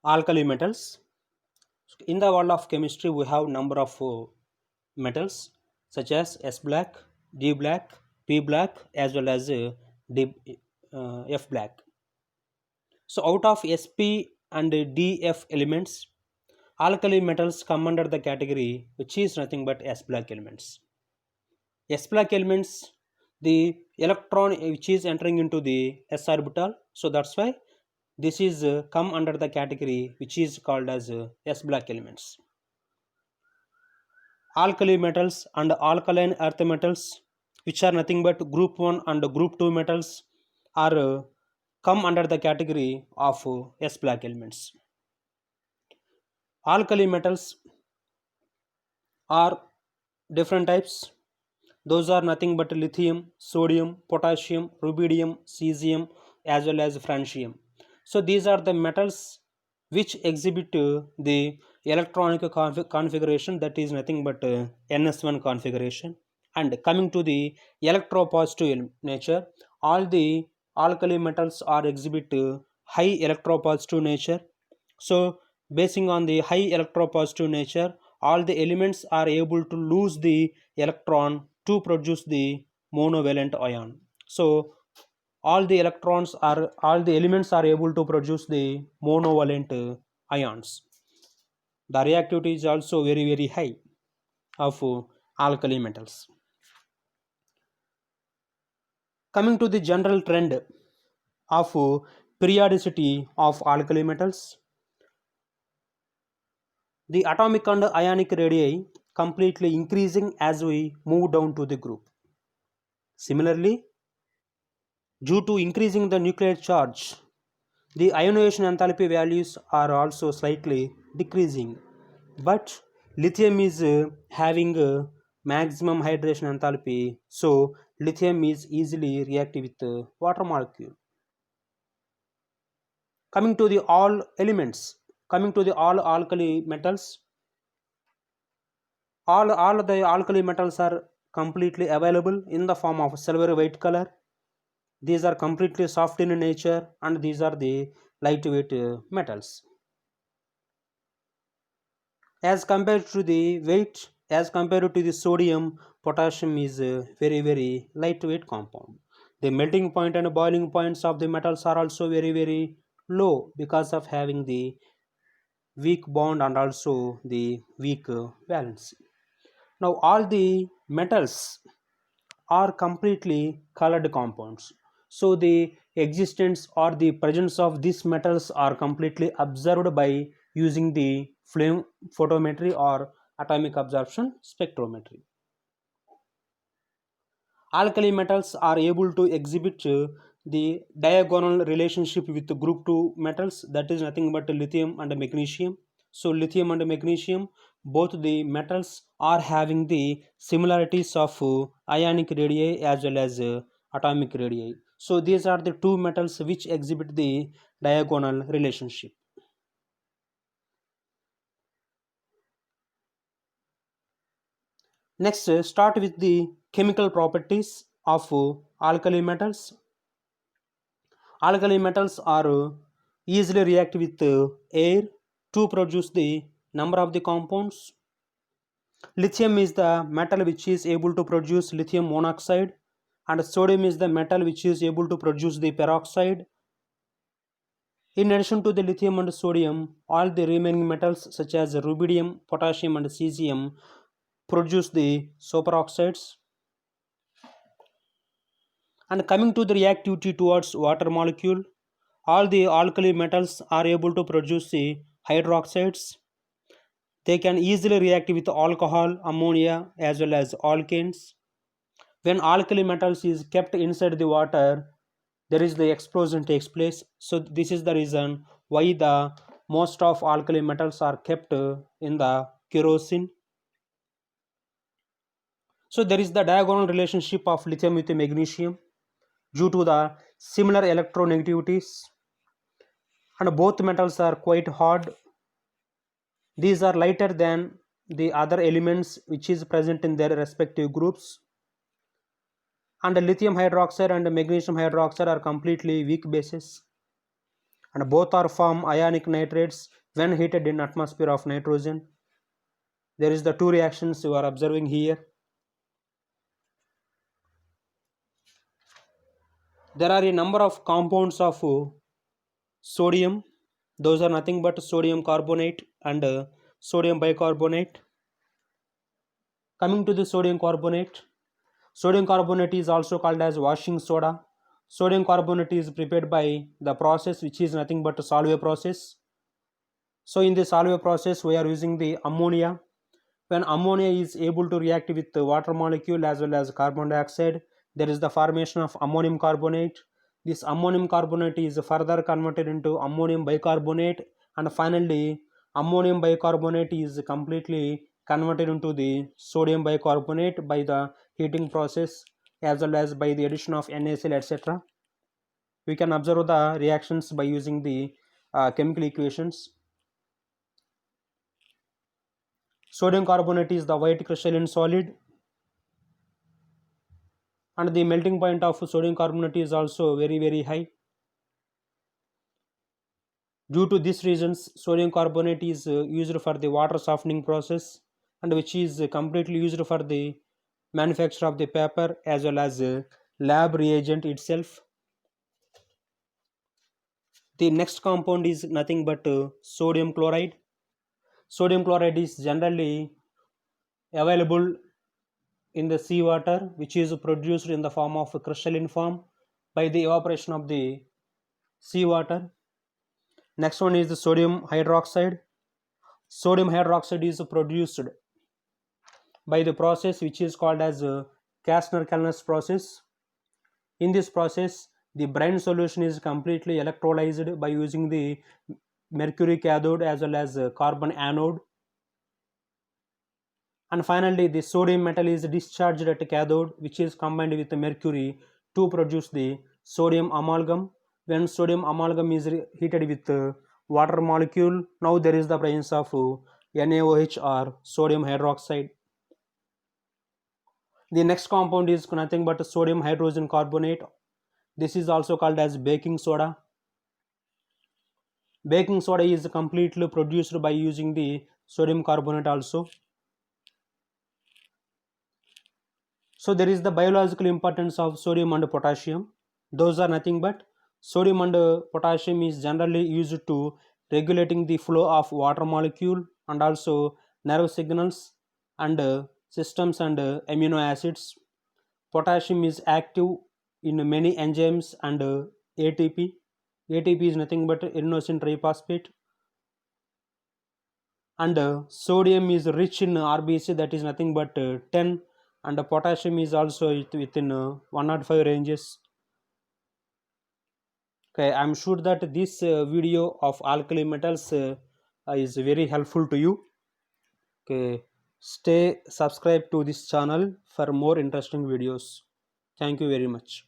Alkali metals. In the world of chemistry, we have number of metals such as S black, D black, P black, as well as F black. So out of Sp and Df elements, alkali metals come under the category which is nothing but S black elements. S black elements, the electron which is entering into the s orbital, so that's why this is come under the category which is called as S black elements. Alkali metals and alkaline earth metals, which are nothing but group 1 and group 2 metals, are come under the category of S black elements. Alkali metals are different types. Those are nothing but lithium, sodium, potassium, rubidium, cesium, as well as francium. So these are the metals which exhibit the electronic configuration, that is nothing but ns1 configuration. And coming to the electropositive nature, all the alkali metals are exhibit high electropositive nature. So basing on the high electropositive nature, all the elements are able to lose the electron to produce the monovalent ion. So all the elements are able to produce the monovalent ions. The reactivity is also very high of alkali metals. Coming to the general trend of periodicity of alkali metals, the atomic and ionic radii completely increasing as we move down to the group. Similarly, due to increasing the nuclear charge, the ionization enthalpy values are also slightly decreasing. But lithium is having a maximum hydration enthalpy, so lithium is easily reactive with the water molecule. Coming to the all elements, coming to the all alkali metals, all the alkali metals are completely available in the form of silver white color. These are completely soft in nature and these are the lightweight metals. As compared to the weight, as compared to the sodium, potassium is a very lightweight compound. The melting point and boiling points of the metals are also very low because of having the weak bond and also the weak valence. Now all the metals are completely colored compounds. So the existence or the presence of these metals are completely observed by using the flame photometry or atomic absorption spectrometry. Alkali metals are able to exhibit the diagonal relationship with the group 2 metals, that is nothing but lithium and magnesium. So lithium and magnesium, both the metals are having the similarities of ionic radii as well as atomic radii. So these are the two metals which exhibit the diagonal relationship. Next, start with the chemical properties of alkali metals. Alkali metals are easily react with air to produce the number of the compounds. Lithium is the metal which is able to produce lithium monoxide, and sodium is the metal which is able to produce the peroxide. In addition to the lithium and sodium, all the remaining metals such as rubidium, potassium and cesium produce the superoxides. And coming to the reactivity towards water molecule, all the alkali metals are able to produce the hydroxides. They can easily react with alcohol, ammonia as well as alkanes. When alkali metals is kept inside the water, there is the explosion takes place. So this is the reason why the most of alkali metals are kept in the kerosene. So there is the diagonal relationship of lithium with magnesium due to the similar electronegativities, and both metals are quite hard. These are lighter than the other elements which is present in their respective groups, and lithium hydroxide and magnesium hydroxide are completely weak bases. and both are form ionic nitrates when heated in atmosphere of nitrogen. There is the two reactions you are observing here. There are a number of compounds of sodium. Those are nothing but sodium carbonate and sodium bicarbonate. Coming to the sodium carbonate is also called as washing soda. Sodium carbonate is prepared by the process which is nothing but a Solvay process. So in the Solvay process we are using the ammonia. When ammonia is able to react with the water molecule as well as carbon dioxide, there is the formation of ammonium carbonate. This ammonium carbonate is further converted into ammonium bicarbonate, and finally ammonium bicarbonate is completely converted into the sodium bicarbonate by the heating process as well as by the addition of NaCl, etc. We can observe the reactions by using the chemical equations. Sodium carbonate is the white crystalline solid, and the melting point of sodium carbonate is also very high. Due to these reasons, sodium carbonate is used for the water softening process, and which is completely used for the manufacture of the paper as well as lab reagent itself. The next compound is nothing but sodium chloride. Sodium chloride is generally available in the seawater, which is produced in the form of a crystalline form by the evaporation of the seawater. Next one is the sodium hydroxide. Sodium hydroxide is produced by the process which is called as Kastner-Kellner's process. In this process, the brine solution is completely electrolyzed by using the mercury cathode as well as carbon anode. And finally, the sodium metal is discharged at cathode, which is combined with the mercury to produce the sodium amalgam. When sodium amalgam is heated with water molecule, now there is the presence of NaOH or sodium hydroxide. The next compound is nothing but sodium hydrogen carbonate. This is also called as baking soda. Baking soda is completely produced by using the sodium carbonate also. So there is the biological importance of sodium and potassium. Those are nothing but sodium and potassium is generally used to regulating the flow of water molecule and also nerve signals and systems and amino acids. Potassium is active in many enzymes and ATP. ATP is nothing but adenosine triphosphate. And sodium is rich in RBC, that is nothing but 10, and potassium is also within 105 ranges. Okay, I'm sure that this video of alkali metals is very helpful to you. Okay, stay subscribed to this channel for more interesting videos. Thank you very much.